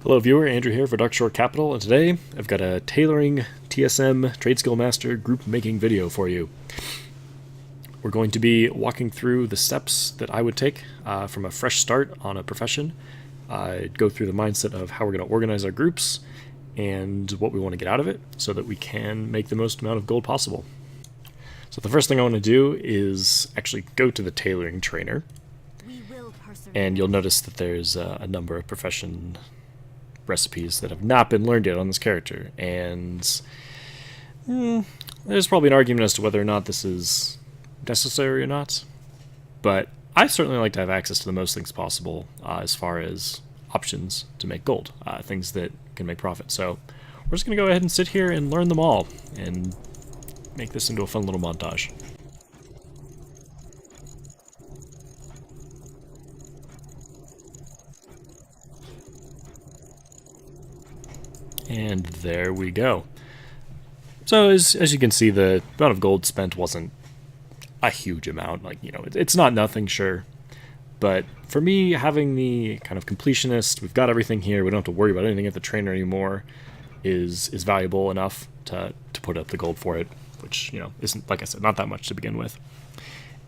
Hello viewer, Andrew here for Dark Shore Capital, and today I've got a tailoring TSM Trade Skill Master group making video for you. We're going to be walking through the steps that I would take from a fresh start on a profession. I'd go through the mindset of how we're going to organize our groups and what we want to get out of it so that we can make the most amount of gold possible. So the first thing I want to do is actually go to the tailoring trainer, and you'll notice that there's a number of profession recipes that have not been learned yet on this character, and there's probably an argument as to whether or not this is necessary or not, but I certainly like to have access to the most things possible as far as options to make gold, things that can make profit. So we're just going to go ahead and sit here and learn them all and make this into a fun little montage. And there we go. So as you can see, the amount of gold spent wasn't a huge amount. Like, you know, it's not nothing, sure. But for me, having the kind of completionist, we've got everything here, we don't have to worry about anything at the trainer anymore, is valuable enough to put up the gold for it, which, you know, isn't, like I said, not that much to begin with.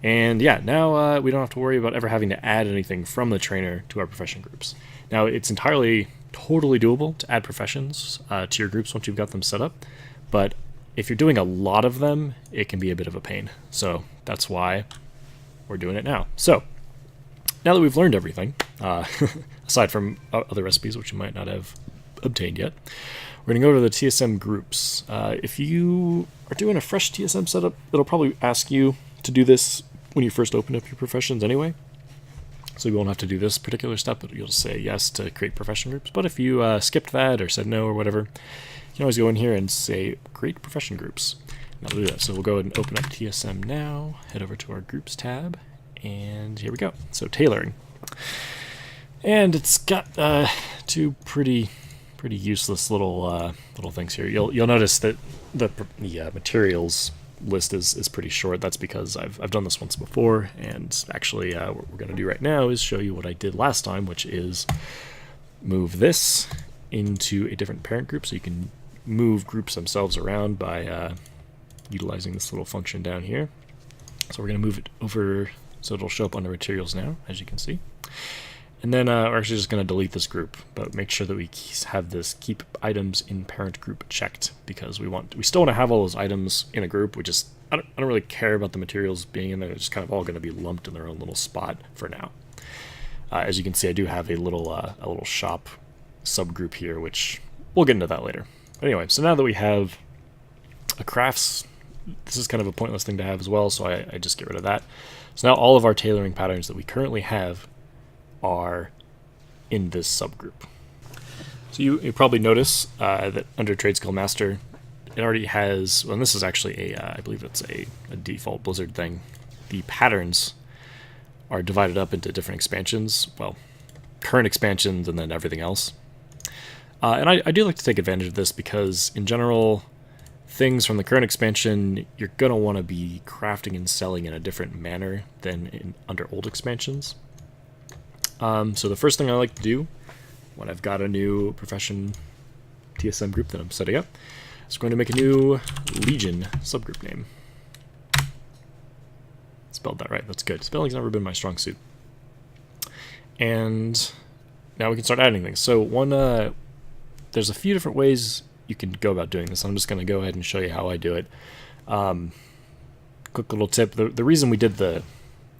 And yeah, now we don't have to worry about ever having to add anything from the trainer to our profession groups. Now, it's entirely totally doable to add professions to your groups once you've got them set up, but if you're doing a lot of them, it can be a bit of a pain. So that's why we're doing it now. So now that we've learned everything, aside from other recipes which you might not have obtained yet, we're going to go to the TSM groups. If you are doing a fresh TSM setup, it'll probably ask you to do this when you first open up your professions anyway. So you won't have to do this particular step, but you'll just say yes to create profession groups. But if you skipped that or said no or whatever, you can always go in here and say create profession groups. And that'll do that. So we'll go ahead and open up TSM now, head over to our groups tab, and here we go. So tailoring. And it's got two pretty useless little things here. You'll notice that the materials list is pretty short. That's because I've done this once before, and actually what we're going to do right now is show you what I did last time, which is move this into a different parent group, so you can move groups themselves around by utilizing this little function down here. So we're going to move it over so it'll show up under materials now, as you can see. And then we're actually just going to delete this group, but make sure that we have this keep items in parent group checked, because we still want to have all those items in a group. I don't really care about the materials being in there. They're just kind of all going to be lumped in their own little spot for now. As you can see, I do have a little shop subgroup here, which we'll get into that later. But anyway, so now that we have a crafts, this is kind of a pointless thing to have as well, so I just get rid of that. So now all of our tailoring patterns that we currently have are in this subgroup. So you probably notice that under Trade Skill Master, it already has, well, and this is actually I believe it's a default Blizzard thing. The patterns are divided up into different expansions, well, current expansions and then everything else. And I do like to take advantage of this because, in general, things from the current expansion, you're going to want to be crafting and selling in a different manner than under old expansions. So the first thing I like to do when I've got a new profession TSM group that I'm setting up is going to make a new Legion subgroup name. Spelled that right, that's good. Spelling's never been my strong suit. And now we can start adding things. So there's a few different ways you can go about doing this. I'm just going to go ahead and show you how I do it. Quick little tip, the reason we did the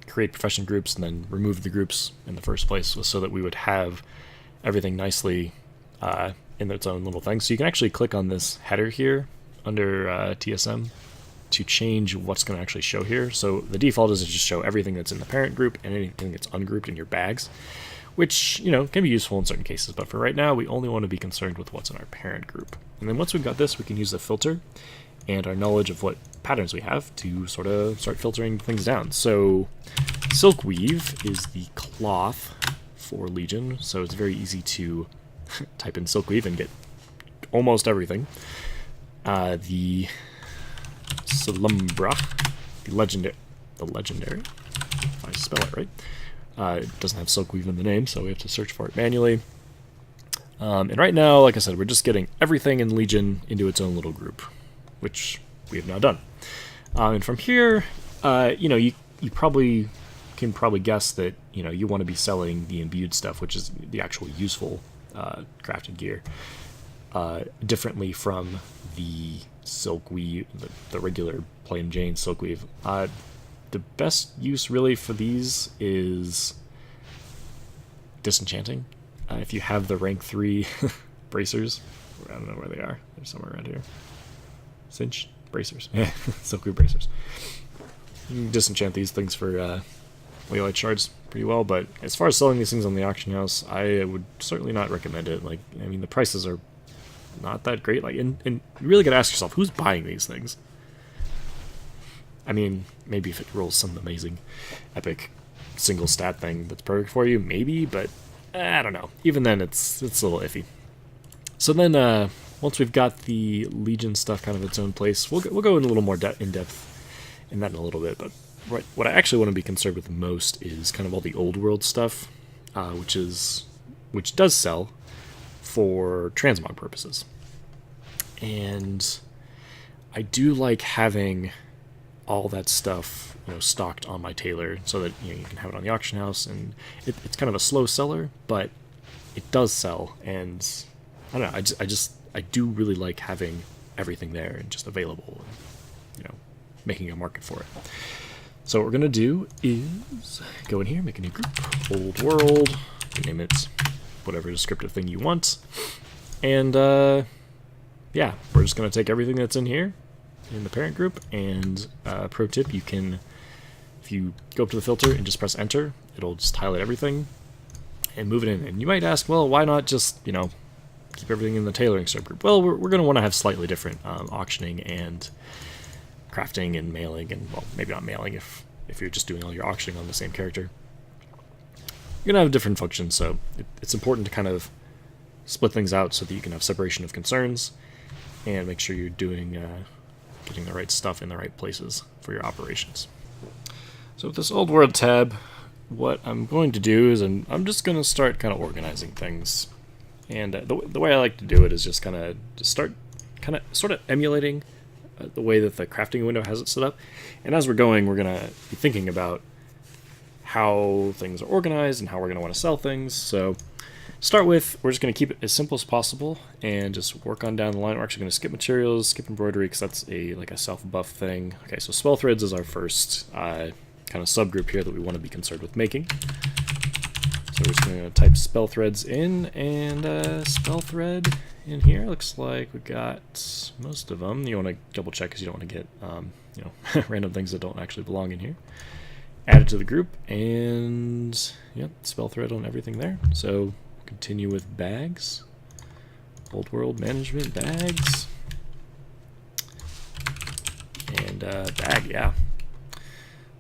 create profession groups and then remove the groups in the first place was so that we would have everything nicely in its own little thing. So you can actually click on this header here under TSM to change what's going to actually show here. So the default is to just show everything that's in the parent group and anything that's ungrouped in your bags, which, you know, can be useful in certain cases, but for right now we only want to be concerned with what's in our parent group. And then once we've got this, we can use the filter and our knowledge of what patterns we have to sort of start filtering things down. So silk weave is the cloth for Legion, so it's very easy to type in silk weave and get almost everything. The Slumbra, the legendary, if I spell it right, it doesn't have silk weave in the name, so we have to search for it manually. And right now, like I said, we're just getting everything in Legion into its own little group, which we have now done. And from here, you probably can guess that you want to be selling the imbued stuff, which is the actual useful crafted gear, differently from the silk weave, the regular plain Jane silk weave. The best use really for these is disenchanting. If you have the rank 3 bracers, I don't know where they are. They're somewhere around here. Cinch bracers, silk weave bracers. You can disenchant these things for Waylight shards pretty well, but as far as selling these things on the auction house, I would certainly not recommend it. Like, I mean, the prices are not that great. Like, and you really gotta ask yourself, who's buying these things? I mean, maybe if it rolls some amazing, epic, single stat thing that's perfect for you, maybe, but I don't know. Even then, it's a little iffy. So then, once we've got the Legion stuff kind of its own place, we'll go in a little more in depth in that in a little bit, but what I actually want to be concerned with most is kind of all the old world stuff, which does sell for transmog purposes. And I do like having all that stuff stocked on my tailor so that you can have it on the auction house, and it's kind of a slow seller, but it does sell. And I don't know, I do really like having everything there and just available, and making a market for it. So what we're going to do is go in here, make a new group, old world, name it whatever descriptive thing you want. And yeah, we're just going to take everything that's in here in the parent group. And pro tip, you can, if you go up to the filter and just press enter, it'll just highlight everything and move it in. And you might ask, well, why not just, keep everything in the tailoring subgroup? Well, we're going to want to have slightly different auctioning and crafting and mailing, and well, maybe not mailing if you're just doing all your auctioning on the same character. You're gonna have different functions, so it's important to kind of split things out so that you can have separation of concerns and make sure you're doing getting the right stuff in the right places for your operations. So with this old world tab, what I'm going to do is I'm just going to start kind of organizing things, and the way I like to do it is just start sort of emulating the way that the crafting window has it set up. And as we're going, we're going to be thinking about how things are organized and how we're going to want to sell things. So start with, we're just going to keep it as simple as possible and just work on down the line. We're actually going to skip materials, skip embroidery, because that's like a self-buff thing. Okay, so spell threads is our first kind of subgroup here that we want to be concerned with making. So we're just going to type spell threads in, and spell thread in here looks like we got most of them. You want to double check because you don't want to get random things that don't actually belong in here. Add it to the group, and yep, spell thread on everything there. So continue with bags, old world management bags, and bag. Yeah,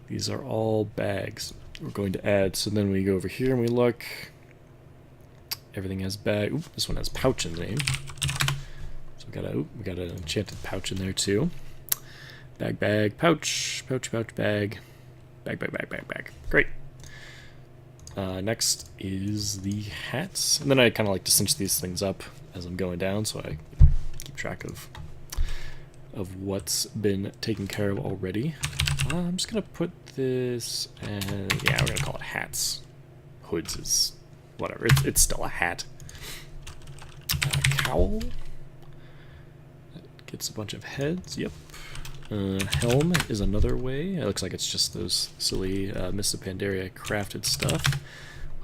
these are all bags we're going to add. So then we go over here and we look. Everything has bag. Oop, this one has pouch in the name. So we got an enchanted pouch in there too. Bag, pouch, bag. Bag. Great. Next is the hats. And then I kind of like to cinch these things up as I'm going down, so I keep track of what's been taken care of already. I'm just going to put this as, yeah, we're going to call it hats. Hoods is whatever. It's still a hat. Cowl. That gets a bunch of heads. Yep. Helm is another way. It looks like it's just those silly Mists of Pandaria crafted stuff.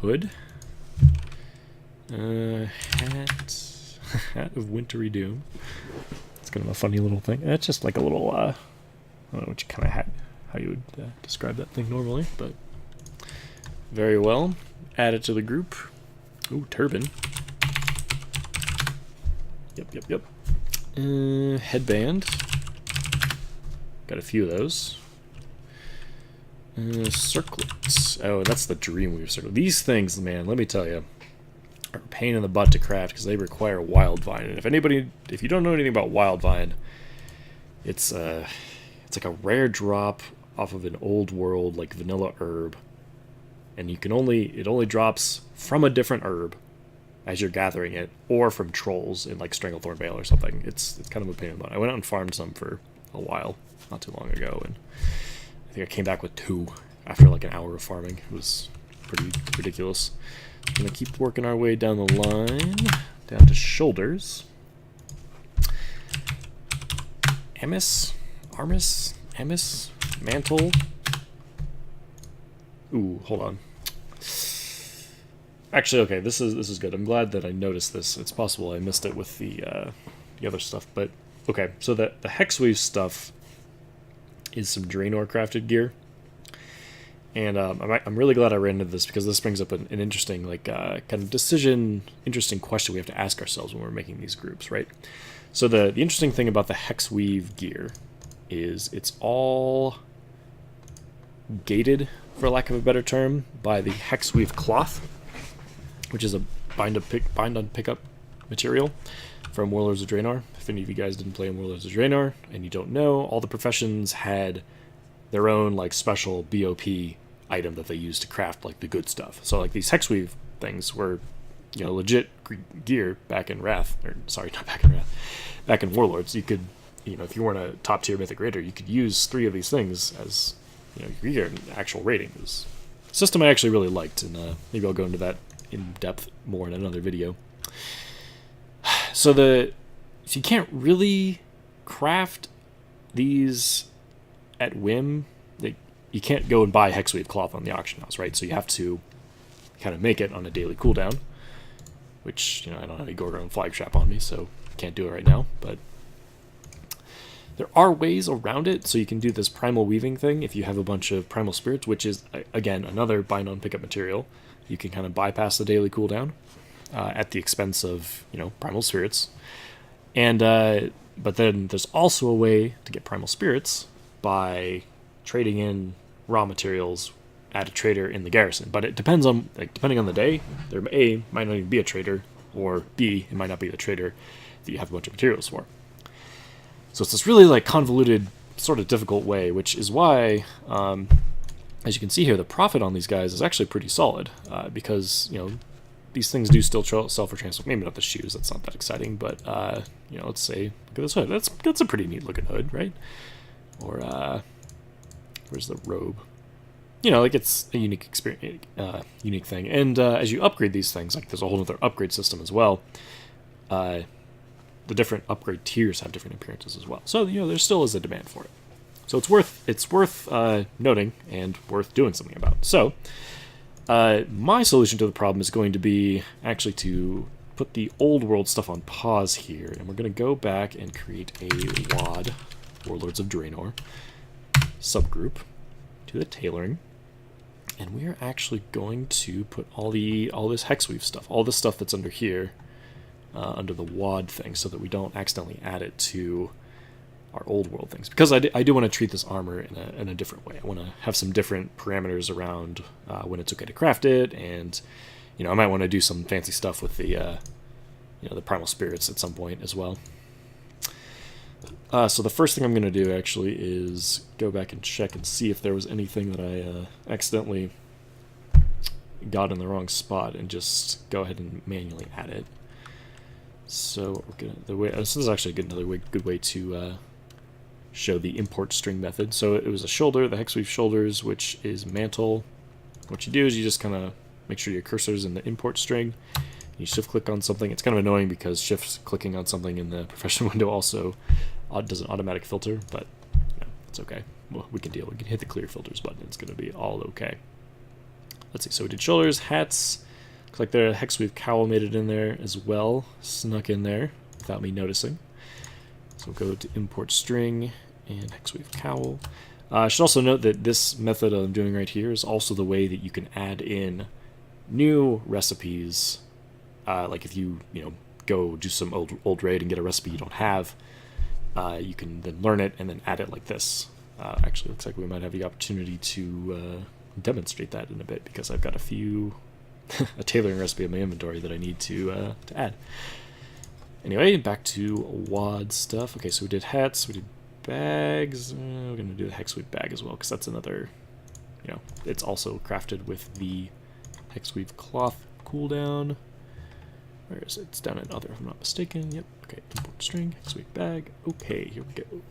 Hood. Hat of Wintry Doom. It's kind of a funny little thing. It's just like a little, I don't know which kind of hat, how you would describe that thing normally, but very well. Add it to the group. Ooh, turban. Yep. Headband. Got a few of those. Circlets. Oh, that's the Dreamweaver circle. These things, man, let me tell you, are a pain in the butt to craft because they require Wildvine. And if you don't know anything about Wildvine, it's like a rare drop off of an old world like vanilla herb, and it only drops from a different herb, as you're gathering it, or from trolls in like Stranglethorn Vale or something. It's kind of a pain in the butt. I went out and farmed some for a while, not too long ago, and I think I came back with 2 after like an hour of farming. It was pretty ridiculous. I'm gonna keep working our way down the line, down to shoulders. Emis, Armis, Emis, Mantle. Ooh, hold on. Actually, okay, this is good. I'm glad that I noticed this. It's possible I missed it with the other stuff, but okay. So the Hexweave stuff is some Draenor crafted gear, and I'm really glad I ran into this because this brings up an interesting kind of interesting question we have to ask ourselves when we're making these groups, right? So the interesting thing about the Hexweave gear is it's all gated, for lack of a better term, by the Hexweave cloth, which is a bind on pickup material from Warlords of Draenor. If any of you guys didn't play in Warlords of Draenor and you don't know, all the professions had their own like special BOP item that they used to craft like the good stuff. So like these Hexweave things were, legit gear back in Wrath, or sorry, not back in Wrath, back in Warlords. You could, if you weren't a top tier Mythic Raider, you could use 3 of these things as your gear in actual rating. It was a system I actually really liked, and maybe I'll go into that in depth more in another video. So you can't really craft these at whim. You can't go and buy Hexweave cloth on the auction house, right? So you have to kind of make it on a daily cooldown, which I don't have a Gorgon flag trap on me, so can't do it right now. But there are ways around it, so you can do this primal weaving thing if you have a bunch of primal spirits, which is again another bind on pickup material. You can kind of bypass the daily cooldown at the expense of primal spirits, and but then there's also a way to get primal spirits by trading in raw materials at a trader in the garrison. But it depends on depending on the day. There might not even be a trader, or B, it might not be the trader that you have a bunch of materials for. So it's this really convoluted, sort of difficult way, which is why, as you can see here, the profit on these guys is actually pretty solid, because these things do still sell for transfer. Maybe not the shoes, that's not that exciting, but let's say look at this hood. That's a pretty neat looking hood, right? Or where's the robe? It's a unique experience, unique thing. And as you upgrade these things, there's a whole other upgrade system as well. The different upgrade tiers have different appearances as well. So there still is a demand for it. So it's worth noting and worth doing something about. So my solution to the problem is going to be actually to put the old world stuff on pause here, and we're going to go back and create a WOD, Warlords of Draenor, subgroup to the tailoring, and we are actually going to put all this Hexweave stuff, all this stuff that's under here, under the WOD thing, so that we don't accidentally add it to our old world things, because I do want to treat this armor in a different way. I want to have some different parameters around when it's okay to craft it, and I might want to do some fancy stuff with the the primal spirits at some point as well. So the first thing I'm going to do actually is go back and check and see if there was anything that I accidentally got in the wrong spot, and just go ahead and manually add it. So this is actually another good way to show the import string method. So it was a shoulder, the Hexweave shoulders, which is mantle. What you do is you just kind of make sure your cursor's in the import string. You shift click on something. It's kind of annoying because shift clicking on something in the profession window also does an automatic filter, but it's okay. Well, we can deal. We can hit the clear filters button. It's going to be all okay. Let's see. So we did shoulders, hats. Looks like the Hexweave cowl made it in there as well, snuck in there without me noticing. So we'll go to import string and Hexweave cowl. I should also note that this method I'm doing right here is also the way that you can add in new recipes. Like if you go do some old raid and get a recipe you don't have, you can then learn it and then add it like this. Actually, looks like we might have the opportunity to demonstrate that in a bit, because I've got a tailoring recipe in my inventory that I need to add. Anyway, back to WOD stuff. Okay, so we did hats, we did bags. We're going to do the Hexweave bag as well, because that's another, it's also crafted with the Hexweave cloth cooldown. Where is it? It's down in other, if I'm not mistaken. Yep. Okay, import string, hexweave bag. Okay, here we go. Look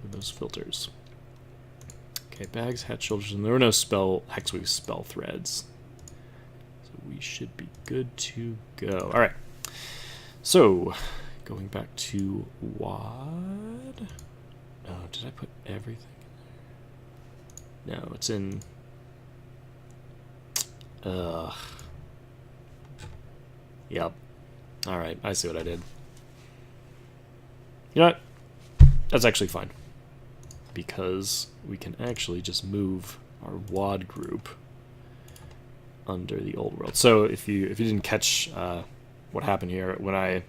at those filters. Okay, bags, hat, shoulders, and there were no hexweave spell threads. So we should be good to go. Alright. So, going back to WAD. Oh, did I put everything in there? No, it's in... Yep. Alright, I see what I did. You know what? That's actually fine. Because we can actually just move our WAD group under the old world. So if you didn't catch what happened here, when I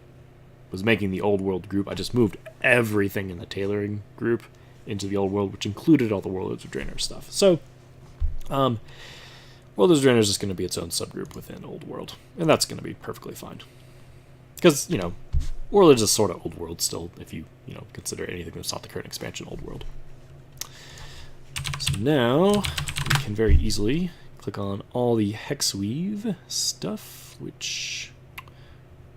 was making the old world group, I just moved everything in the tailoring group into the old world, which included all the Warlords of Draenor stuff. So, Warlords of Draenor is just going to be its own subgroup within old world, and that's going to be perfectly fine. Because, you know, Warlords is sort of old world still, if you consider anything that's not the current expansion old world. So now we can very easily click on all the hexweave stuff, which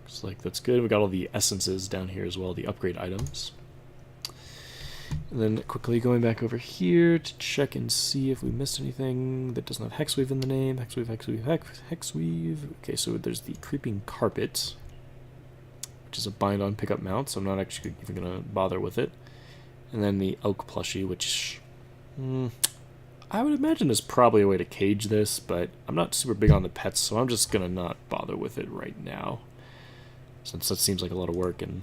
looks like that's good. We got all the essences down here as well, the upgrade items. And then quickly going back over here to check and see if we missed anything that doesn't have hexweave in the name. Hexweave, hexweave, hexweave. Okay, so there's the creeping carpet, which is a bind on pickup mount, so I'm not actually even going to bother with it. And then the oak plushie, which I would imagine is probably a way to cage this, but I'm not super big on the pets, so I'm just going to not bother with it right now, since that seems like a lot of work, and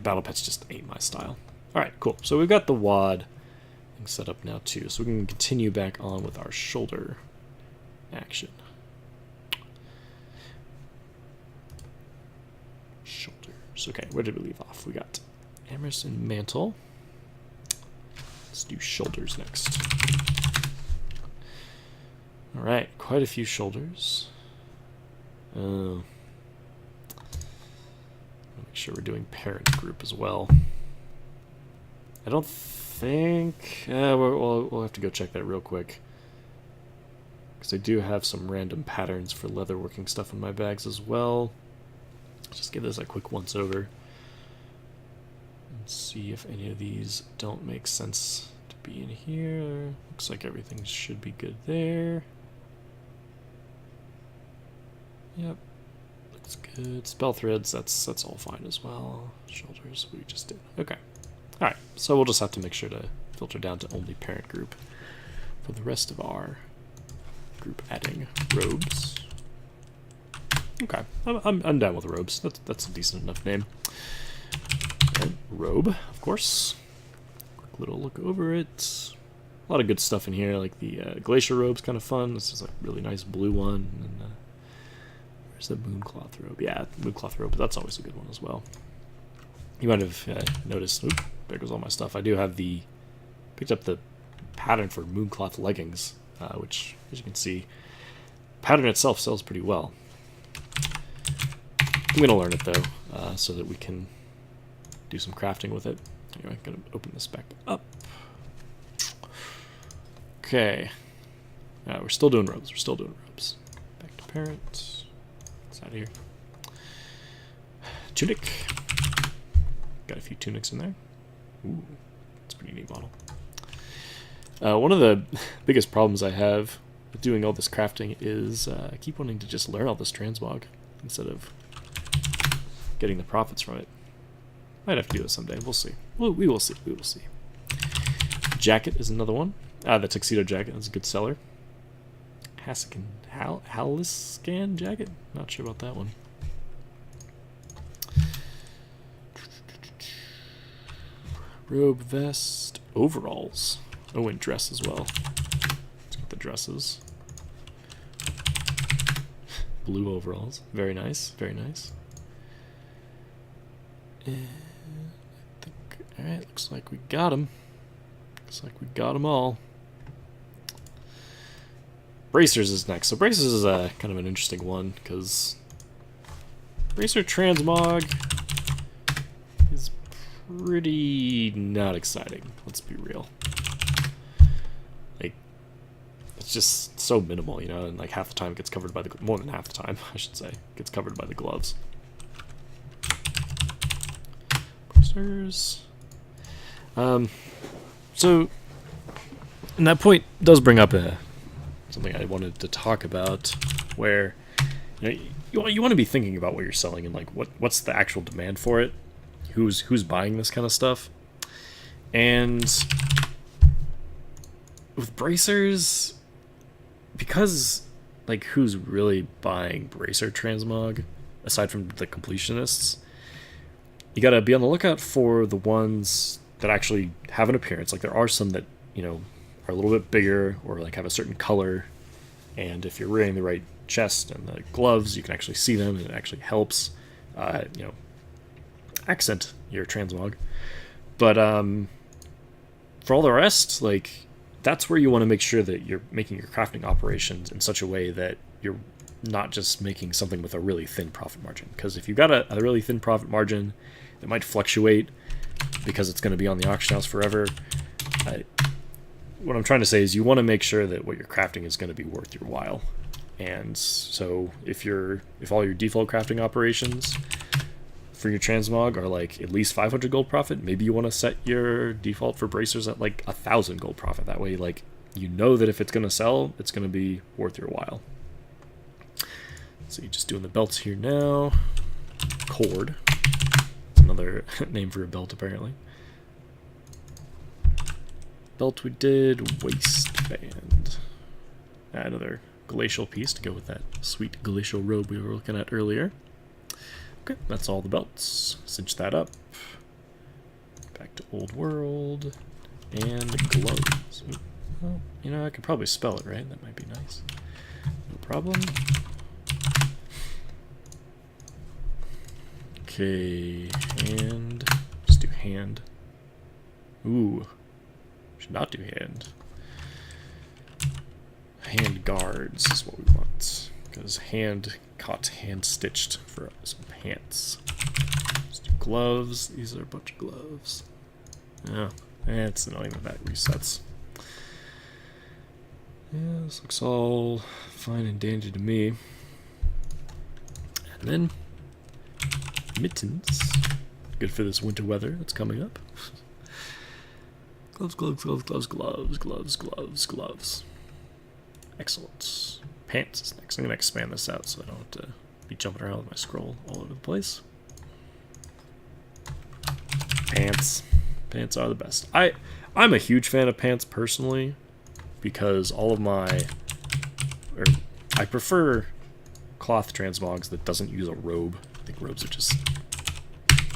battle pets just ain't my style. Alright, cool. So we've got the WAD thing set up now too, so we can continue back on with our shoulder action. Shoulders. Okay, where did we leave off? We got Emerson Mantle. Let's do shoulders next. Alright, quite a few shoulders. Make sure we're doing parent group as well. I don't think... we'll have to go check that real quick. Because I do have some random patterns for leatherworking stuff in my bags as well. Just give this a quick once over. And see if any of these don't make sense to be in here. Looks like everything should be good there. Yep. Looks good. Spell threads, that's all fine as well. Shoulders, we just did. Okay. Alright, so we'll just have to make sure to filter down to only parent group for the rest of our group adding robes. Okay, I'm down with robes. That's a decent enough name. And robe, of course. Quick little look over it. A lot of good stuff in here, like the glacier robe's kind of fun. This is like a really nice blue one. And where's the mooncloth robe? Yeah, mooncloth robe, but that's always a good one as well. You might have noticed, oop, there goes all my stuff. I do have picked up the pattern for mooncloth leggings, which, as you can see, pattern itself sells pretty well. I'm going to learn it, though, so that we can do some crafting with it. Anyway, I'm going to open this back up. Okay. We're still doing robes. We're still doing robes. Back to parent. It's out of here. Tunic. Got a few tunics in there. Ooh, that's a pretty neat model. One of the biggest problems I have with doing all this crafting is I keep wanting to just learn all this transmog instead of getting the profits from it. Might have to do this someday. We'll see. We will see. We will see. Jacket is another one. The tuxedo jacket is a good seller. Haliscan jacket? Not sure about that one. Robe, vest, overalls. Oh, and dress as well. Let's get the dresses. Blue overalls. Very nice. Very nice. And I think, alright, looks like we got them. Looks like we got them all. Bracers is next. So Bracers is kind of an interesting one, because Bracer Transmog is pretty not exciting, let's be real. Like, it's just so minimal, you know, and like half the time it gets covered by the, more than half the time, I should say, gets covered by the gloves. Posters. So, and that point does bring up something I wanted to talk about, where you want to be thinking about what you're selling and like what's the actual demand for it, who's buying this kind of stuff, and with bracers, because like who's really buying bracer transmog aside from the completionists, you gotta be on the lookout for the ones that actually have an appearance. Like there are some that, you know, are a little bit bigger or like have a certain color, and if you're wearing the right chest and the gloves, you can actually see them, and it actually helps, you know, accent your transmog. But for all the rest, like that's where you want to make sure that you're making your crafting operations in such a way that you're not just making something with a really thin profit margin. Because if you've got a really thin profit margin, it might fluctuate because it's going to be on the auction house forever. What I'm trying to say is you want to make sure that what you're crafting is going to be worth your while. And so if all your default crafting operations for your transmog are like at least 500 gold profit, maybe you want to set your default for bracers at like 1,000 gold profit. That way, like, you know that if it's going to sell, it's going to be worth your while. So you're just doing the belts here now. Cord. It's another name for a belt, apparently. Belt we did. Waistband. Another glacial piece to go with that sweet glacial robe we were looking at earlier. Okay, that's all the belts. Cinch that up. Back to Old World. And gloves. Ooh, well, you know, I could probably spell it, right? That might be nice. No problem. Okay, hand. Just do hand. Ooh. Should not do hand. Hand guards is what we want. Because hand caught hand stitched for some pants. Let's do gloves. These are a bunch of gloves. Yeah, it's annoying that resets. Yeah, this looks all fine and dandy to me. And then mittens. Good for this winter weather that's coming up. Gloves, gloves, gloves, gloves, gloves, gloves, gloves, gloves. Excellent. Pants is next. I'm going to expand this out so I don't have to be jumping around with my scroll all over the place. Pants. Pants are the best. I'm a huge fan of pants personally because all of I prefer cloth transmogs that doesn't use a robe. I think robes are just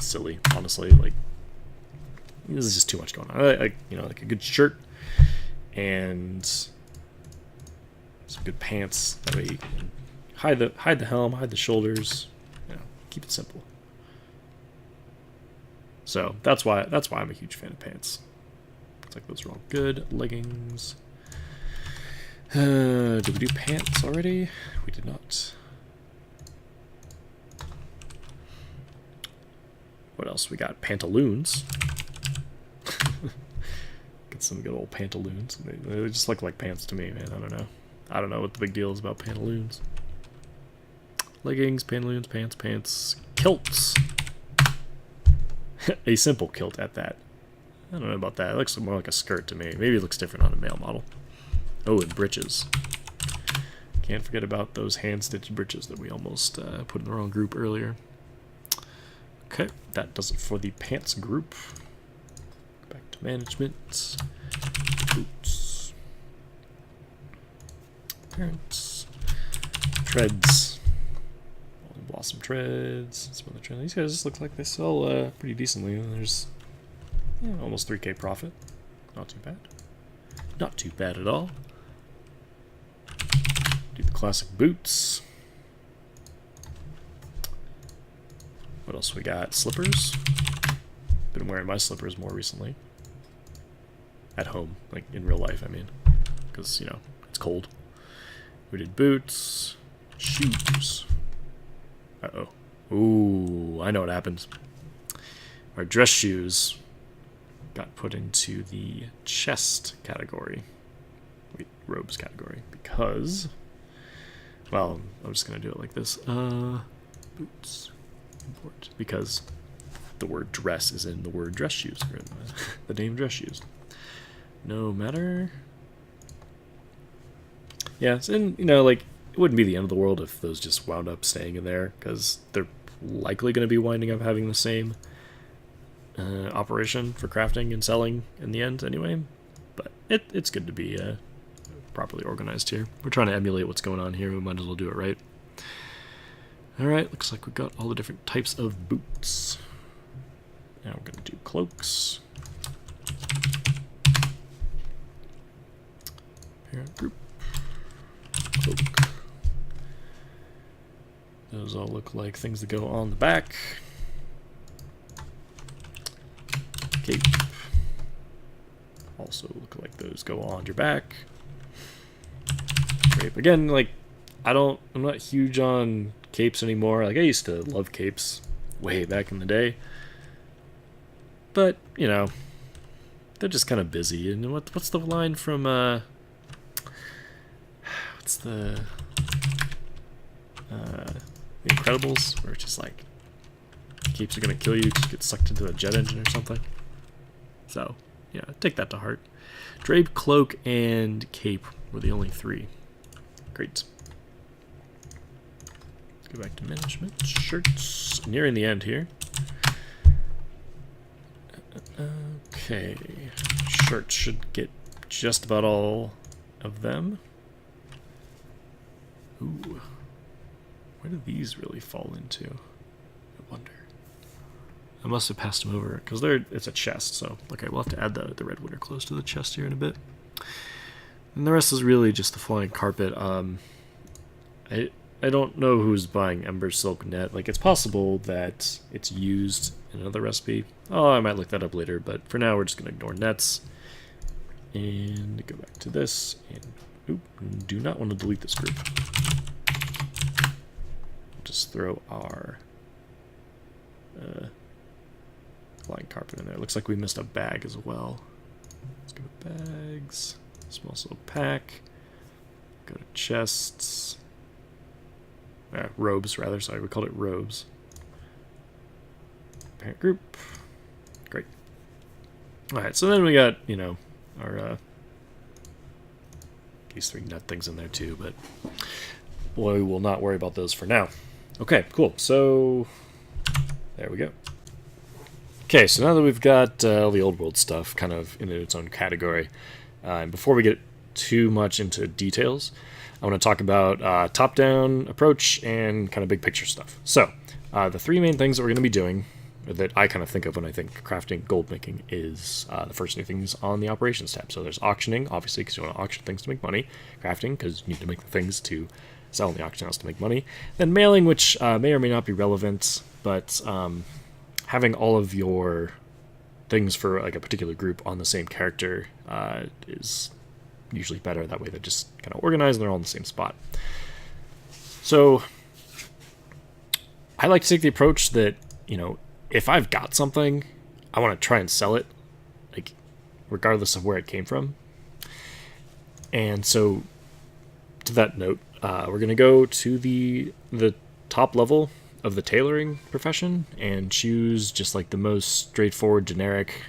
silly, honestly. Like, this is just too much going on. I you know, like a good shirt and some good pants. That way you can hide the helm, hide the shoulders. You know, keep it simple. So that's why I'm a huge fan of pants. Looks like those are all good. Leggings. Did we do pants already? We did not. What else we got? Pantaloons. Get some good old pantaloons. They just look like pants to me, man. I don't know what the big deal is about pantaloons. Leggings, pantaloons, pants, pants, kilts. A simple kilt at that. I don't know about that. It looks more like a skirt to me. Maybe it looks different on a male model. Oh, and breeches. Can't forget about those hand-stitched breeches that we almost put in the wrong group earlier. Okay, that does it for the pants group. Back to management. Boots. Parents. Treads. Blossom treads. Some other treads. These guys look like they sell pretty decently. There's almost 3k profit. Not too bad. Not too bad at all. Do the classic boots. What else we got? Slippers. Been wearing my slippers more recently. At home, like in real life, I mean. Because, you know, it's cold. We did boots. Shoes. Uh-oh. Ooh, I know what happens. Our dress shoes got put into the chest category. wait, robes category, because, well, I'm just going to do it like this. Boots, import, because the word dress is in the word dress shoes, or in the name dress shoes. No matter. Yeah, and, you know, like, it wouldn't be the end of the world if those just wound up staying in there, because they're likely going to be winding up having the same operation for crafting and selling in the end anyway. But it's good to be properly organized here. We're trying to emulate what's going on here. We might as well do it right. Alright, looks like we've got all the different types of boots. Now we're going to do cloaks. Parent group. Cloak. Those all look like things that go on the back. Cape. Also look like those go on your back. Cape. Again, like, I'm not huge on capes anymore. Like, I used to love capes way back in the day. But, you know, they're just kind of busy. And what's the line from, what's the Incredibles, where it's just like, capes are gonna kill you, just get sucked into a jet engine or something. So, yeah, take that to heart. Drape, cloak, and cape were the only three. Great. Let's go back to management. Shirts. Nearing the end here. Okay. Shirts should get just about all of them. Ooh. Where do these really fall into? I wonder. I must have passed them over, because it's a chest, so okay, we'll have to add the red winter clothes to the chest here in a bit. And the rest is really just the flying carpet. I don't know who's buying Ember Silk Net. Like, it's possible that it's used in another recipe. Oh, I might look that up later, but for now we're just going to ignore nets. And go back to this, and oop, do not want to delete this group. Just throw our flying carpet in there. Looks like we missed a bag as well. Let's go to bags. Small silk pack. Go to chests. Robes, rather. Sorry, we called it robes. Parent group. Great. Alright, so then we got, you know, our these three nut things in there too, but we will not worry about those for now. Okay, cool. So there we go. Okay, so now that we've got all the old world stuff kind of in its own category, and before we get too much into details, I want to talk about top-down approach and kind of big picture stuff. So the three main things that we're going to be doing, that I kind of think of when I think crafting gold making, is the first new things on the operations tab. So there's auctioning, obviously, because you want to auction things to make money. Crafting, because you need to make the things to sell in the auction house to make money. Then mailing, which may or may not be relevant, but having all of your things for like a particular group on the same character is usually better. That way they're just kind of organized and they're all in the same spot. So I like to take the approach that, you know, if I've got something, I want to try and sell it, like, regardless of where it came from. And so, to that note, we're going to go to the top level of the tailoring profession and choose just like the most straightforward, generic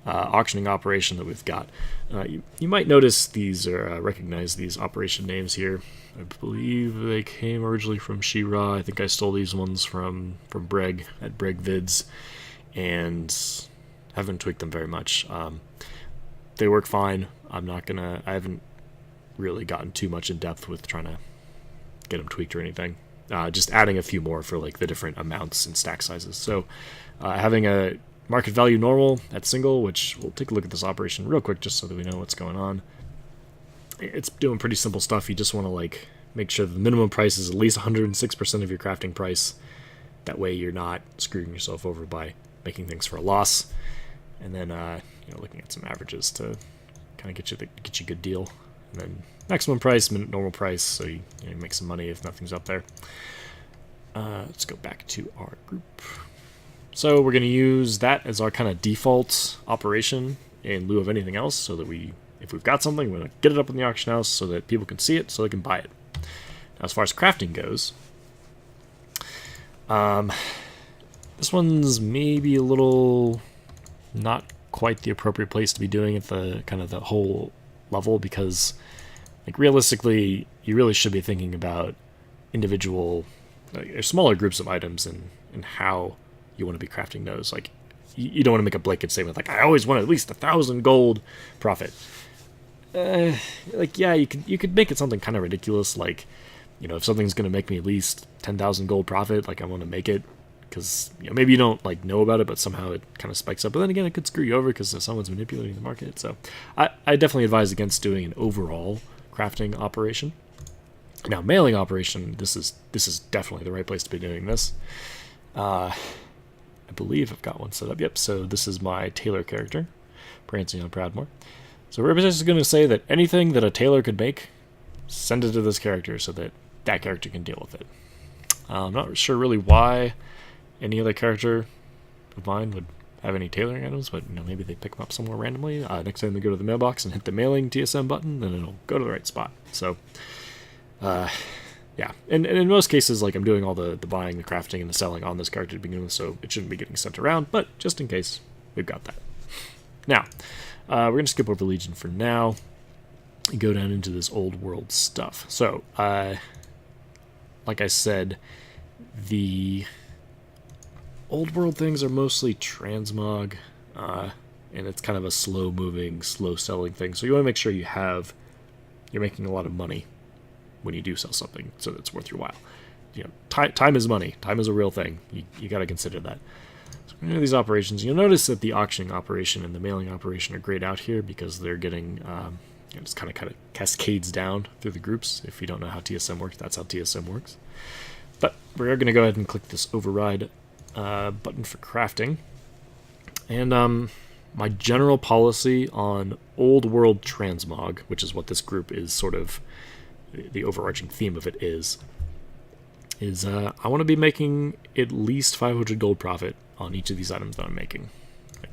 auctioning operation that we've got. You might notice these or recognize these operation names here. I believe they came originally from She-Ra. I think I stole these ones from Breg at Breg Vids, and haven't tweaked them very much. They work fine. I haven't really gotten too much in depth with trying to get them tweaked or anything. Just adding a few more for like the different amounts and stack sizes. So having a market value normal at single, which we'll take a look at this operation real quick just so that we know what's going on. It's doing pretty simple stuff. You just want to like make sure the minimum price is at least 106% of your crafting price. That way you're not screwing yourself over by making things for a loss. And then looking at some averages to kind of get you a good deal. And then maximum price, normal price, so you make some money if nothing's up there. Let's go back to our group. So we're going to use that as our kind of default operation in lieu of anything else, so that we if we've got something, we're going to get it up in the auction house so that people can see it, so they can buy it. Now, as far as crafting goes, this one's maybe a little not quite the appropriate place to be doing it, the kind of the whole level, because like realistically, you really should be thinking about individual, smaller groups of items and how you want to be crafting those. Like, you don't want to make a blanket statement like, I always want at least 1,000 gold profit. Like, yeah, you could make it something kind of ridiculous, like, you know, if something's going to make me at least 10,000 gold profit, like, I want to make it because, you know, maybe you don't like know about it, but somehow it kind of spikes up. But then again, it could screw you over because someone's manipulating the market. So I definitely advise against doing an overall crafting operation. Now, mailing operation, this is definitely the right place to be doing this. I believe I've got one set up. Yep, so this is my tailor character, prancing on Proudmoore. So we're just going to say that anything that a tailor could make, send it to this character so that that character can deal with it. I'm not sure really why any other character of mine would have any tailoring items, but you know, maybe they pick them up somewhere randomly. Next time they go to the mailbox and hit the mailing TSM button, then it'll go to the right spot. So, yeah. And in most cases, like, I'm doing all the buying, the crafting, and the selling on this character to begin with, so it shouldn't be getting sent around, but just in case, we've got that. Now, we're going to skip over Legion for now and go down into this old world stuff. So, like I said, the old world things are mostly transmog, and it's kind of a slow-moving, slow-selling thing. So you want to make sure you're making a lot of money when you do sell something, so that it's worth your while. You know, time is money. Time is a real thing. You got to consider that. So when you do these operations, you'll notice that the auctioning operation and the mailing operation are grayed out here because they're getting it just kind of cascades down through the groups. If you don't know how TSM works, that's how TSM works. But we're going to go ahead and click this override button for crafting. And my general policy on old world transmog, which is what this group is sort of, the overarching theme of it is I want to be making at least 500 gold profit on each of these items that I'm making.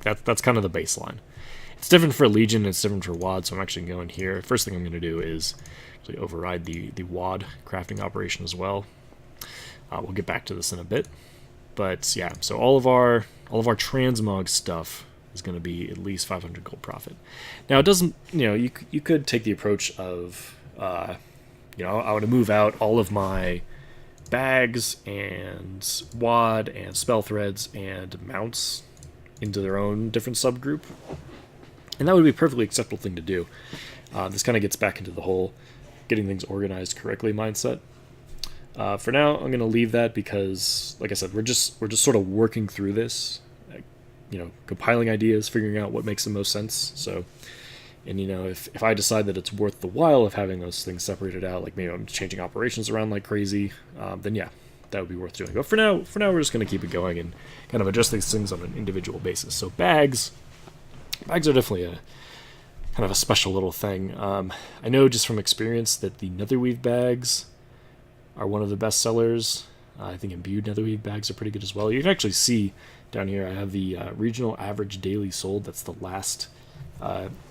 Like that's kind of the baseline. It's different for Legion, it's different for WoD, so I'm actually going here. First thing I'm going to do is actually override the WoD crafting operation as well. We'll get back to this in a bit. But yeah, so all of our transmog stuff is going to be at least 500 gold profit. Now, it doesn't, you know, you could take the approach of, you know, I want to move out all of my bags and WoD and spell threads and mounts into their own different subgroup. And that would be a perfectly acceptable thing to do. This kind of gets back into the whole getting things organized correctly mindset. For now, I'm going to leave that because, like I said, we're just sort of working through this, you know, compiling ideas, figuring out what makes the most sense. So, and you know, if I decide that it's worth the while of having those things separated out, like maybe I'm changing operations around like crazy, then yeah, that would be worth doing. But for now, we're just going to keep it going and kind of adjust these things on an individual basis. So bags are definitely a kind of a special little thing. I know just from experience that the Netherweave bags are one of the best sellers. I think imbued Netherweave bags are pretty good as well. You can actually see down here I have the regional average daily sold. That's the last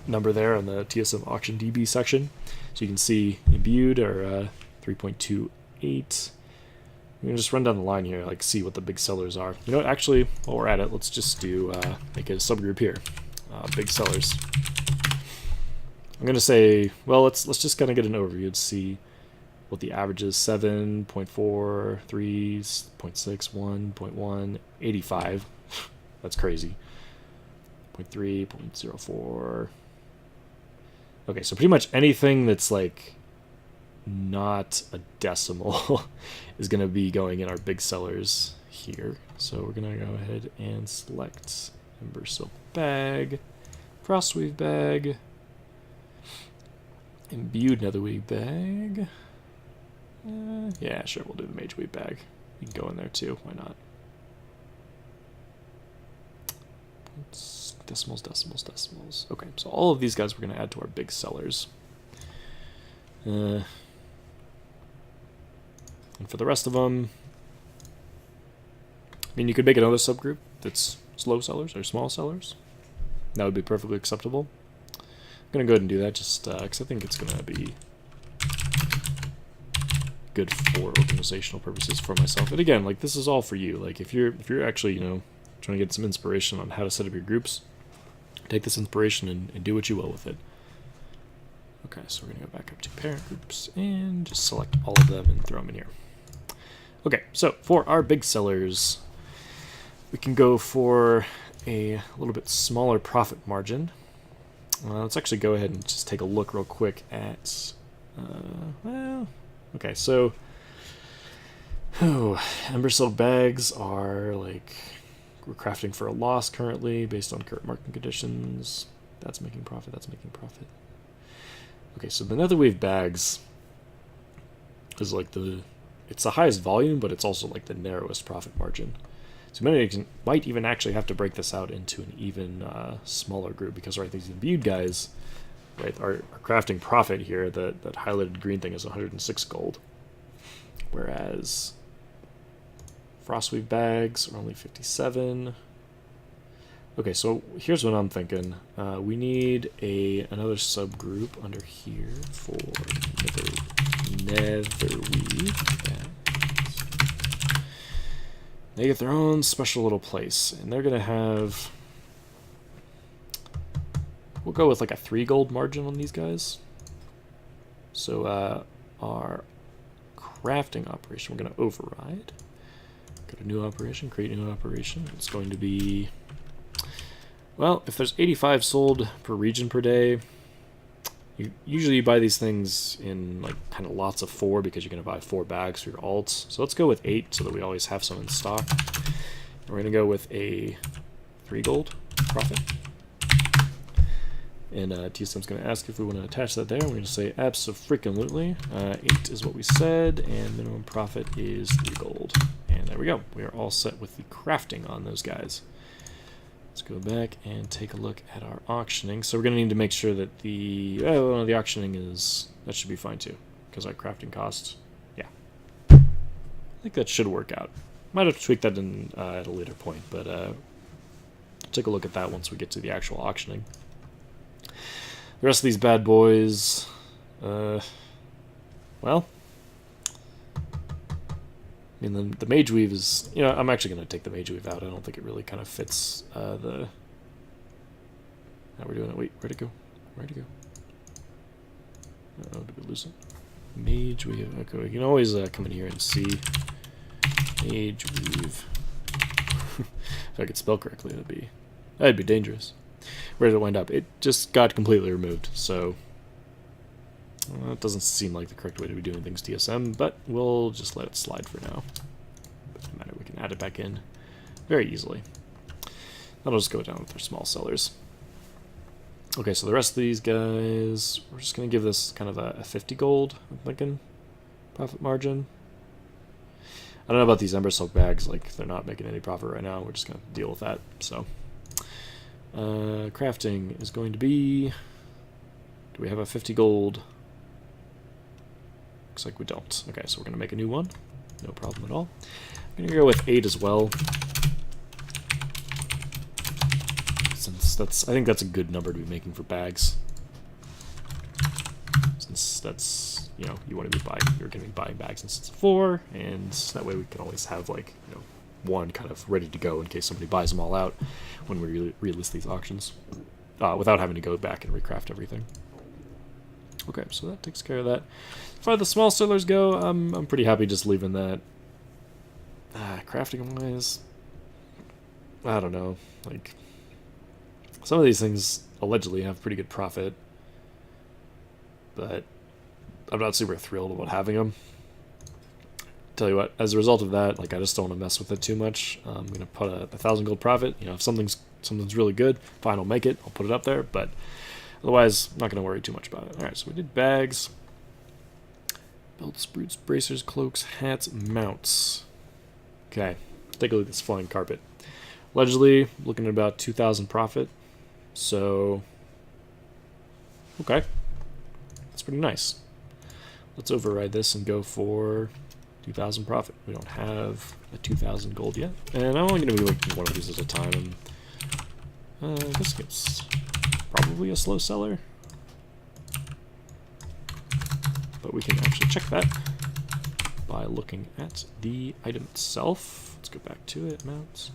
number there on the TSM auction DB section. So you can see imbued are 3.28. We can just run down the line here, like see what the big sellers are. You know what? Actually, while we're at it, let's just do make a subgroup here. Big sellers. I'm gonna say, well, let's just kind of get an overview to see what the average is. 7, 0.4, 3, 0.6, 1, 0.1, 85. That's crazy. 0.3, 0.04. Okay, so pretty much anything that's like not a decimal is going to be going in our big sellers here. So we're going to go ahead and select Ember Silk Bag, Frostweave Bag, Imbued Netherweave Bag. Yeah, sure, we'll do the Mageweave Bag. You can go in there too, why not? Decimals. Okay, so all of these guys we're going to add to our big sellers. And for the rest of them, I mean, you could make another subgroup that's slow sellers or small sellers. That would be perfectly acceptable. I'm going to go ahead and do that just because I think it's going to be good for organizational purposes for myself. And again, like, this is all for you. Like, if you're actually, you know, trying to get some inspiration on how to set up your groups, take this inspiration and do what you will with it. Okay, so we're going to go back up to parent groups and just select all of them and throw them in here. Okay, so for our big sellers, we can go for a little bit smaller profit margin. Let's actually go ahead and just take a look real quick at, well, okay, so, Ember Silk bags are like, we're crafting for a loss currently based on current market conditions. That's making profit, that's making profit. Okay, so the Netherweave bags is like it's the highest volume, but it's also like the narrowest profit margin. So many might even actually have to break this out into an even smaller group, because right, these imbued guys, right, our crafting profit here, that highlighted green thing, is 106 gold, whereas Frostweave bags are only 57. Okay, so here's what I'm thinking. We need another subgroup under here for Netherweave bags. They get their own special little place, and they're gonna have, we'll go with like a 3 gold margin on these guys. So our crafting operation, we're gonna override. Go to new operation, create new operation. It's going to be, well, if there's 85 sold per region per day, usually you buy these things in like kind of lots of 4, because you're going to buy 4 bags for your alts. So let's go with 8 so that we always have some in stock. And we're going to go with a 3 gold profit. And TSM's going to ask if we want to attach that there. We're going to say abso-freaking-lutely. 8 is what we said, and minimum profit is 3 gold. And there we go. We are all set with the crafting on those guys. Let's go back and take a look at our auctioning. So we're going to need to make sure that the auctioning is, that should be fine too, because our crafting costs, yeah. I think that should work out. Might have to tweak that in at a later point, but take a look at that once we get to the actual auctioning. The rest of these bad boys, well, I mean, the Mage Weave is, you know, I'm actually going to take the Mage Weave out. I don't think it really kind of fits how we're doing it. Wait, where'd it go? Where'd it go? Uh-oh, did we lose it? Mage Weave. Okay, we can always come in here and see Mage Weave. If I could spell correctly, that'd be dangerous. Where did it wind up? It just got completely removed, so it doesn't seem like the correct way to be doing things, DSM, but we'll just let it slide for now. Doesn't matter, we can add it back in very easily. That'll just go down with our small sellers. Okay, so the rest of these guys, we're just going to give this kind of a 50 gold, I'm thinking, profit margin. I don't know about these Ember Silk bags, like, they're not making any profit right now, we're just going to deal with that, so. Crafting is going to be, do we have a 50 gold? Looks like we don't. Okay, so we're going to make a new one. No problem at all. I'm going to go with 8 as well. Since I think that's a good number to be making for bags. Since that's, you know, you're going to be buying bags instead of 4, and that way we can always have, like, you know, 1 kind of ready to go in case somebody buys them all out when we relist these auctions, without having to go back and recraft everything. Okay, so that takes care of that. As far as the small sellers go, I'm pretty happy just leaving that. Crafting wise, I don't know. Like, some of these things allegedly have pretty good profit, but I'm not super thrilled about having them. Tell you what, as a result of that, like, I just don't want to mess with it too much. I'm gonna put a 1,000 gold profit. You know, if something's really good, fine, I'll make it. I'll put it up there, but otherwise, I'm not gonna worry too much about it. All right, so we did bags, belts, boots, bracers, cloaks, hats, mounts. Okay, take a look at this flying carpet. Allegedly, looking at about 2,000 profit. So, okay, that's pretty nice. Let's override this and go for 2,000 profit. We don't have a 2,000 gold yet, and I'm only going to be making one of these at a time. And this gets probably a slow seller. we can actually check that by looking at the item itself. Let's go back to it, amounts.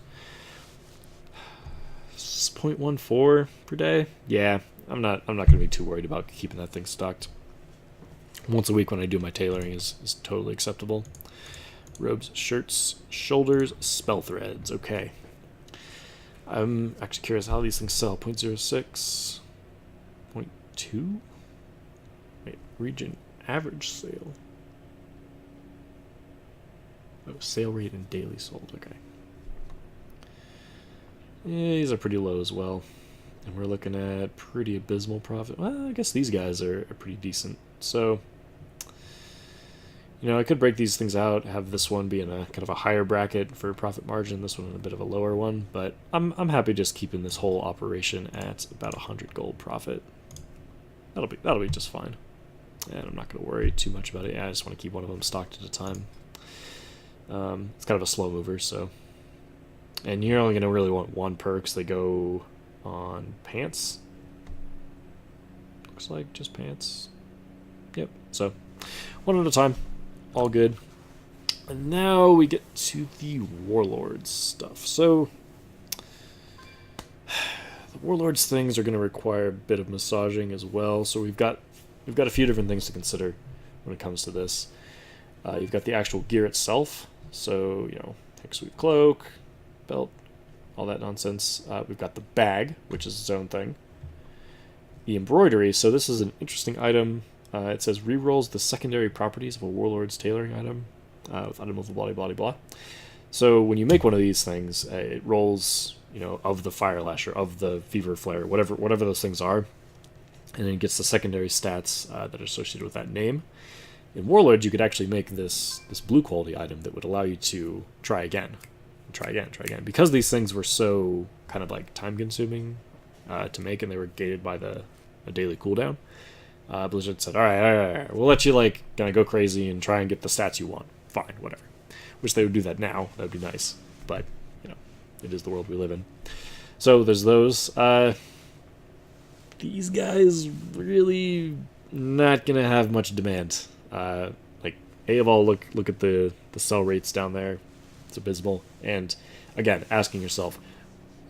0.14 per day. Yeah, I'm not gonna be too worried about keeping that thing stocked. Once a week when I do my tailoring is totally acceptable. Robes, shirts, shoulders, spell threads. Okay. I'm actually curious how these things sell. 0.06, 0.2. Wait, region average sale. Oh, sale rate and daily sold. Okay. Yeah, these are pretty low as well. And we're looking at pretty abysmal profit. Well, I guess these guys are pretty decent. So, I could break these things out, have this one be in a kind of a higher bracket for profit margin, this one in a bit of a lower one, but I'm happy just keeping this whole operation at about 100 gold profit. That'll be just fine. And I'm not going to worry too much about it. Yeah, I just want to keep one of them stocked at a time. It's kind of a slow mover, so. And you're only going to really want one perk, so they go on pants. Looks like just pants. Yep, so one at a time. All good. And now we get to the Warlords stuff. So the Warlords things are going to require a bit of massaging as well. So we've got a few different things to consider when it comes to this. You've got the actual gear itself. So, Hexweave cloak, belt, all that nonsense. We've got the bag, which is its own thing. The embroidery. So this is an interesting item. It says rerolls the secondary properties of a Warlord's tailoring item with item of blah, blah, blah. So when you make one of these things, it rolls, of the Fire Lasher, of the Fever Flare, whatever those things are, and then it gets the secondary stats that are associated with that name. In Warlords, you could actually make this blue quality item that would allow you to try again. Because these things were so kind of like time consuming to make, and they were gated by a daily cooldown. Blizzard said, all right, we'll let you kind of go crazy and try and get the stats you want. Fine, whatever. Wish they would do that now. That would be nice. But, it is the world we live in. So there's those. These guys really not going to have much demand. A of all, look at the sell rates down there. It's abysmal. And, again, asking yourself,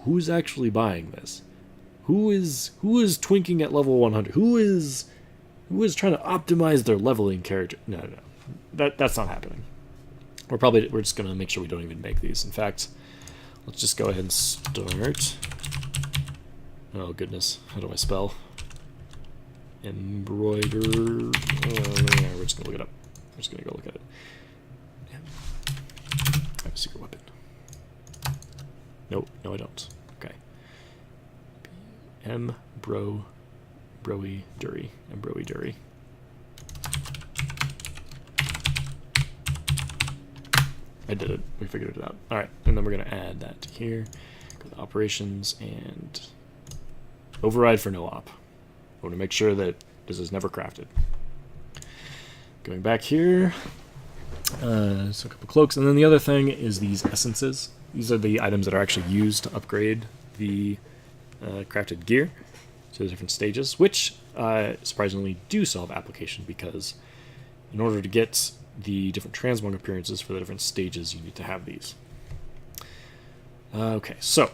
who's actually buying this? Who is twinking at level 100? Who is trying to optimize their leveling character? No. That's not happening. We're just gonna make sure we don't even make these. In fact, let's just go ahead and start. Oh goodness, how do I spell? Embroider. Yeah, we're just gonna look it up. We're just gonna go look at it. Yeah. I have a secret weapon. Nope, no I don't. Okay. Embroidery. I did it. We figured it out. Alright, and then we're going to add that to here. Go to operations and override for no op. I want to make sure that this is never crafted. Going back here. So a couple cloaks. And then the other thing is these essences. These are the items that are actually used to upgrade the crafted gear to the different stages, which surprisingly do still have application, because in order to get the different transmog appearances for the different stages, you need to have these. Okay, so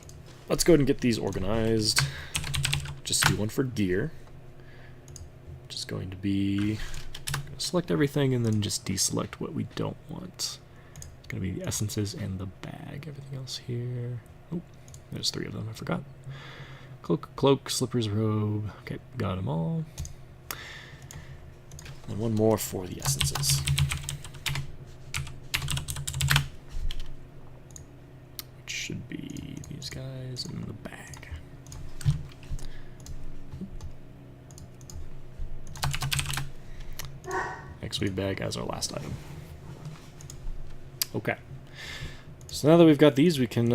let's go ahead and get these organized. Just do one for gear, which is going to be select everything and then just deselect what we don't want. It's going to be the essences and the bag. Everything else here. Oh, there's 3 of them. I forgot. Cloak, slippers, robe. Okay, got them all. And one more for the essences. Which should be these guys and the bag. Hexweave bag as our last item. Okay. So now that we've got these, we can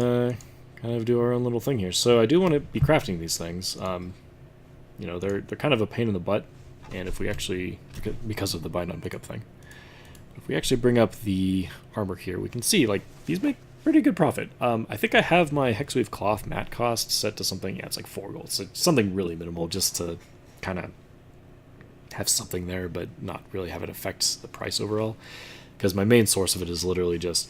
kind of do our own little thing here. So I do want to be crafting these things. They're kind of a pain in the butt, and if we actually, because of the bind on pickup thing, if we actually bring up the armor here, we can see these make pretty good profit. I think I have my Hexweave cloth mat cost set to something. Yeah, it's like 4 gold. So something really minimal, just to kind of have something there, but not really have it affect the price overall. Because my main source of it is literally just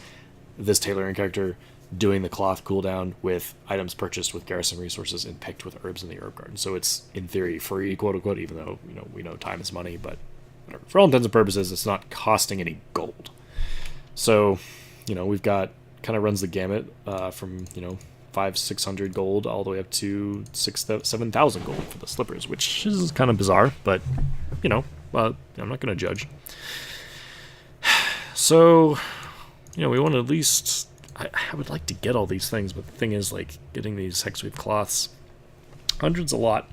this tailoring character doing the cloth cooldown with items purchased with garrison resources and picked with herbs in the herb garden. So it's in theory free, quote unquote, even though we know time is money, but whatever. For all intents and purposes, it's not costing any gold. So we've got kind of runs the gamut from 500-600 gold all the way up to 7,000 gold for the slippers, which is kind of bizarre, but I'm not going to judge. So we want to at least. I would like to get all these things, but the thing is, like, getting these hexweave cloths, 100's a lot.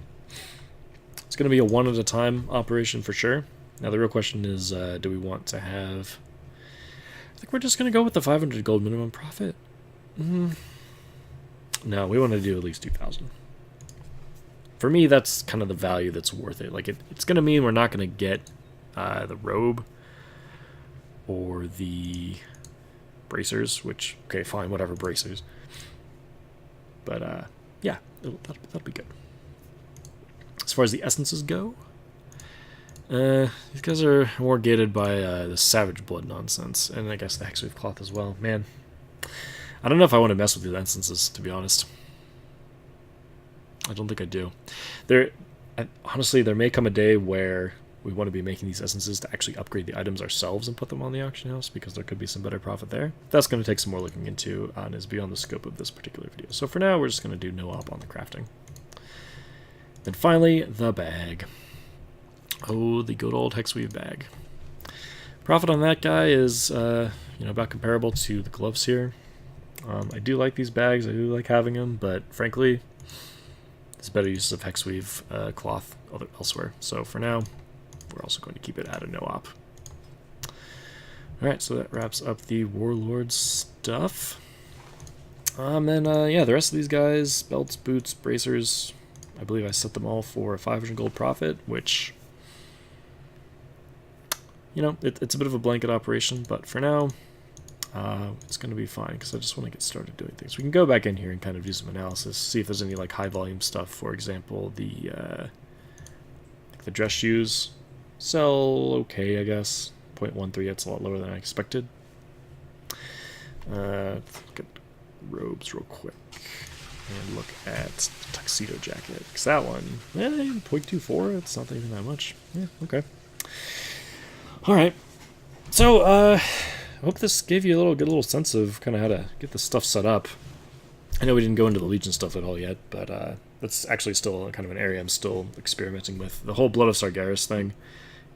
It's going to be a one at a time operation for sure. Now the real question is, do we want to have... I think we're just going to go with the 500 gold minimum profit. No, we want to do at least 2,000. For me, that's kind of the value that's worth it. Like, it's going to mean we're not going to get the robe or the bracers, which, okay, fine, whatever, bracers. But, yeah, that'll be good. As far as the essences go, these guys are more gated by the Savage Blood nonsense, and I guess the Hexweave Cloth as well. Man, I don't know if I want to mess with these essences, to be honest. I don't think I do. Honestly, there may come a day where we want to be making these essences to actually upgrade the items ourselves and put them on the auction house, because there could be some better profit there. That's going to take some more looking into and is beyond the scope of this particular video. So for now, we're just going to do no op on the crafting. Then finally, the bag. Oh, the good old Hexweave bag. Profit on that guy is about comparable to the gloves here. I do like these bags. I do like having them, but frankly, there's better uses of Hexweave cloth elsewhere. So for now, we're also going to keep it at a no op. Alright, so that wraps up the Warlord stuff. Yeah, the rest of these guys, belts, boots, bracers, I believe I set them all for a 500 gold profit, which, it's a bit of a blanket operation, but for now, it's going to be fine, because I just want to get started doing things. We can go back in here and kind of do some analysis, see if there's any like high volume stuff. For example, the dress shoes sell okay, I guess. 0.13, that's a lot lower than I expected. Let's look at robes real quick and look at the tuxedo jacket, because that one, 0.24, it's not even that much. Yeah, okay. Alright, so I hope this gave you a good little sense of kind of how to get this stuff set up. I know we didn't go into the Legion stuff at all yet, but that's actually still kind of an area I'm still experimenting with. The whole Blood of Sargeras thing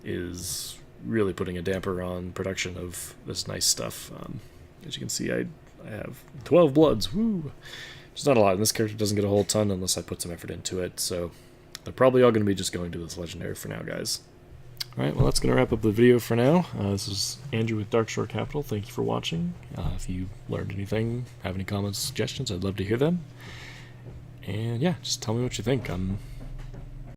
is really putting a damper on production of this nice stuff. As you can see, I have 12 bloods. Woo! It's not a lot, and this character doesn't get a whole ton unless I put some effort into it, so they're probably all going to be just going to this legendary for now, guys. Alright, well, that's going to wrap up the video for now. This is Andrew with Darkshore Capital. Thank you for watching. If you learned anything, have any comments, suggestions, I'd love to hear them. And yeah, just tell me what you think. I'm